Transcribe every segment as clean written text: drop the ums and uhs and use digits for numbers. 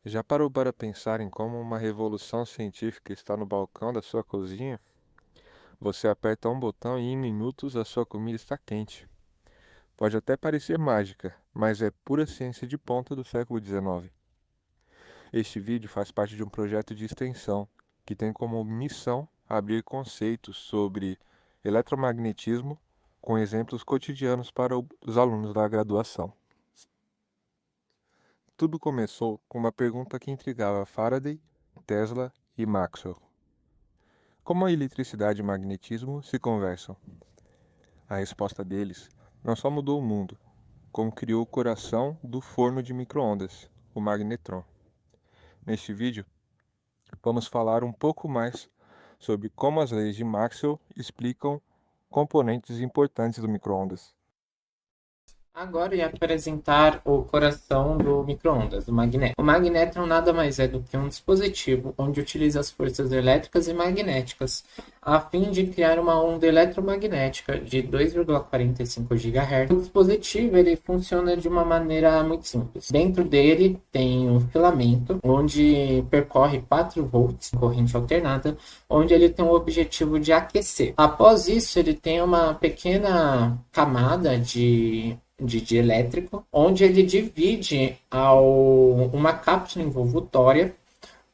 Já parou para pensar em como uma revolução científica está no balcão da sua cozinha? Você aperta um botão e em minutos a sua comida está quente. Pode até parecer mágica, mas é pura ciência de ponta do século XIX. Este vídeo faz parte de um projeto de extensão que tem como missão abrir conceitos sobre eletromagnetismo com exemplos cotidianos para os alunos da graduação. Tudo começou com uma pergunta que intrigava Faraday, Tesla e Maxwell. Como a eletricidade e o magnetismo se conversam? A resposta deles não só mudou o mundo, como criou o coração do forno de micro-ondas, o magnetron. Neste vídeo, vamos falar um pouco mais sobre como as leis de Maxwell explicam componentes importantes do micro-ondas. Agora ia apresentar o coração do micro-ondas, o magnétron. O magnétron nada mais é do que um dispositivo onde utiliza as forças elétricas e magnéticas a fim de criar uma onda eletromagnética de 2,45 GHz. O dispositivo ele funciona de uma maneira muito simples. Dentro dele tem um filamento onde percorre 4 volts, corrente alternada, onde ele tem o objetivo de aquecer. Após isso, ele tem uma pequena camada de elétrico, onde ele divide uma cápsula envolvtória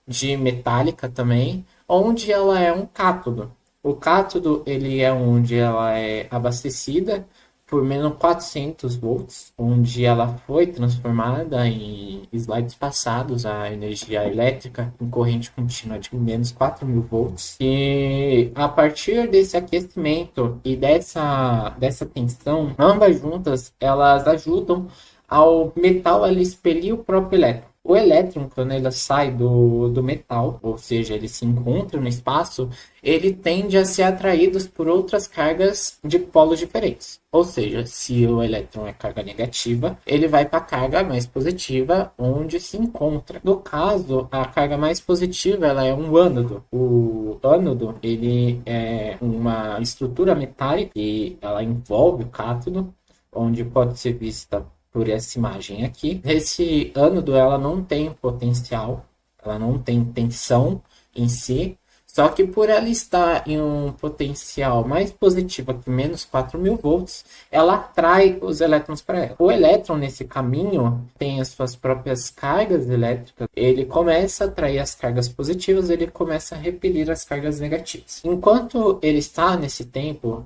de metálica também, onde ela é um cátodo. O cátodo ele é onde ela é abastecida por menos 400 volts, onde ela foi transformada em slides passados a energia elétrica em corrente contínua de menos 4.000 volts. E a partir desse aquecimento e dessa tensão, ambas juntas, elas ajudam ao metal a expelir o próprio elétron. O elétron, quando ele sai do metal, ou seja, ele se encontra no espaço, ele tende a ser atraído por outras cargas de polos diferentes. Ou seja, se o elétron é carga negativa, ele vai para a carga mais positiva, onde se encontra. No caso, a carga mais positiva ela é um ânodo. O ânodo ele é uma estrutura metálica e ela envolve o cátodo, onde pode ser vista por essa imagem aqui. Esse ânodo ela não tem potencial, ela não tem tensão em si, só que por ela estar em um potencial mais positivo que menos 4.000 volts, ela atrai os elétrons para ela. O elétron nesse caminho tem as suas próprias cargas elétricas, ele começa a atrair as cargas positivas, ele começa a repelir as cargas negativas. Enquanto ele está nesse tempo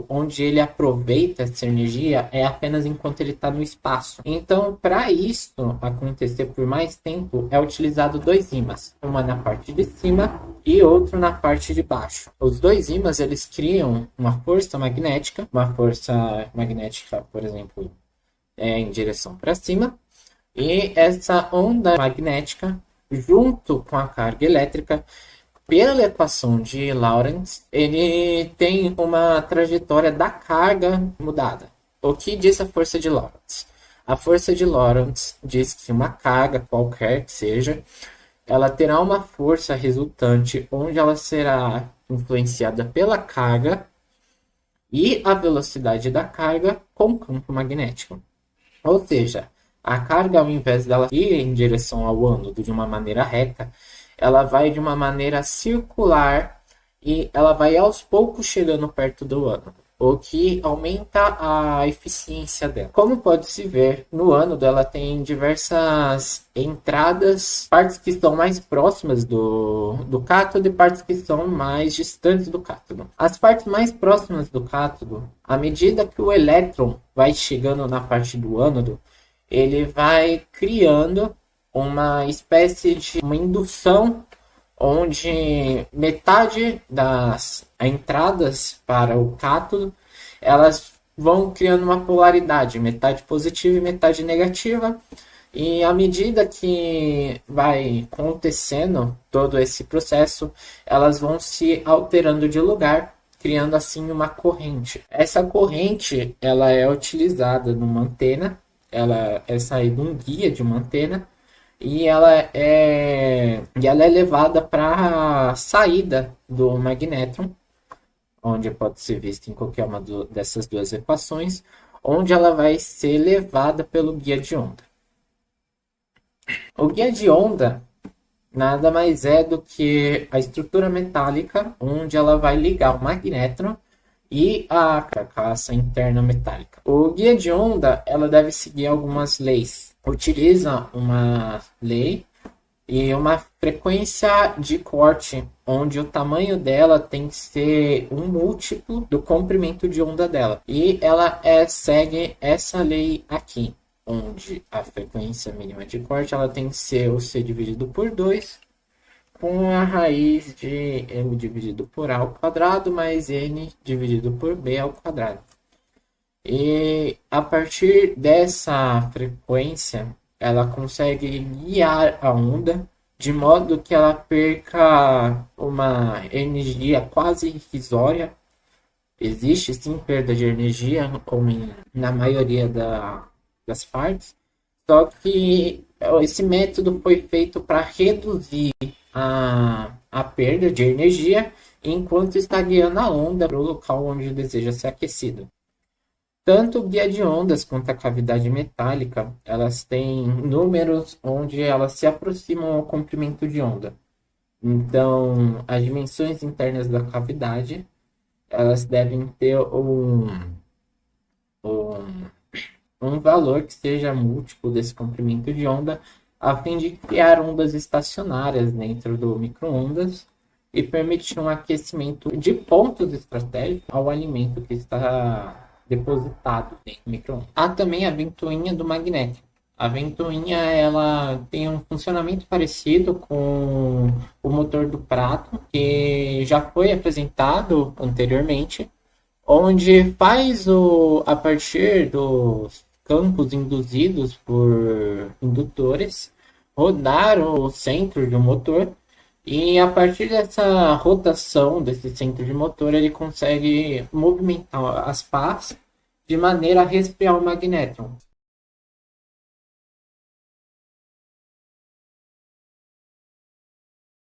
onde ele aproveita essa energia é apenas enquanto ele está no espaço. Então, para isso acontecer por mais tempo, é utilizado dois ímãs, uma na parte de cima e outro na parte de baixo. Os dois ímãs eles criam uma força magnética, por exemplo, em direção para cima, e essa onda magnética, junto com a carga elétrica, pela equação de Lorentz, ele tem uma trajetória da carga mudada. O que diz a força de Lorentz? A força de Lorentz diz que uma carga qualquer que seja, ela terá uma força resultante onde ela será influenciada pela carga e a velocidade da carga com o campo magnético. Ou seja, a carga, ao invés dela ir em direção ao ânodo de uma maneira reta, ela vai de uma maneira circular e ela vai aos poucos chegando perto do ânodo, o que aumenta a eficiência dela. Como pode-se ver, no ânodo ela tem diversas entradas, partes que estão mais próximas do cátodo e partes que são mais distantes do cátodo. As partes mais próximas do cátodo, à medida que o elétron vai chegando na parte do ânodo, ele vai criando uma espécie de uma indução onde metade das entradas para o cátodo elas vão criando uma polaridade, metade positiva e metade negativa, e à medida que vai acontecendo todo esse processo, elas vão se alterando de lugar, criando assim uma corrente. Essa corrente ela é utilizada numa antena, ela é saída de um guia de uma antena, e ela é levada para a saída do magnetron, onde pode ser vista em qualquer uma dessas duas equações, onde ela vai ser levada pelo guia de onda. O guia de onda nada mais é do que a estrutura metálica onde ela vai ligar o magnétron e a carcaça interna metálica. O guia de onda ela deve seguir algumas leis. Utiliza uma lei e uma frequência de corte, onde o tamanho dela tem que ser um múltiplo do comprimento de onda dela. E ela segue essa lei aqui, onde a frequência mínima de corte ela tem que ser o C dividido por 2, com a raiz de m dividido por a ao quadrado mais n dividido por b ao quadrado. E a partir dessa frequência, ela consegue guiar a onda de modo que ela perca uma energia quase irrisória. Existe sim perda de energia, como na maioria das partes, só que esse método foi feito para reduzir a perda de energia enquanto está guiando a onda para o local onde deseja ser aquecido. Tanto o guia de ondas quanto a cavidade metálica, elas têm números onde elas se aproximam ao comprimento de onda. Então, as dimensões internas da cavidade, elas devem ter um valor que seja múltiplo desse comprimento de onda, a fim de criar ondas estacionárias dentro do micro-ondas e permitir um aquecimento de pontos estratégicos ao alimento que está depositado dentro do micro-ondas. Há também a ventoinha do magnético. A ventoinha ela tem um funcionamento parecido com o motor do prato, que já foi apresentado anteriormente, onde faz a partir dos campos induzidos por indutores rodar o centro do motor, e a partir dessa rotação desse centro de motor ele consegue movimentar as pás de maneira a resfriar o magnétron.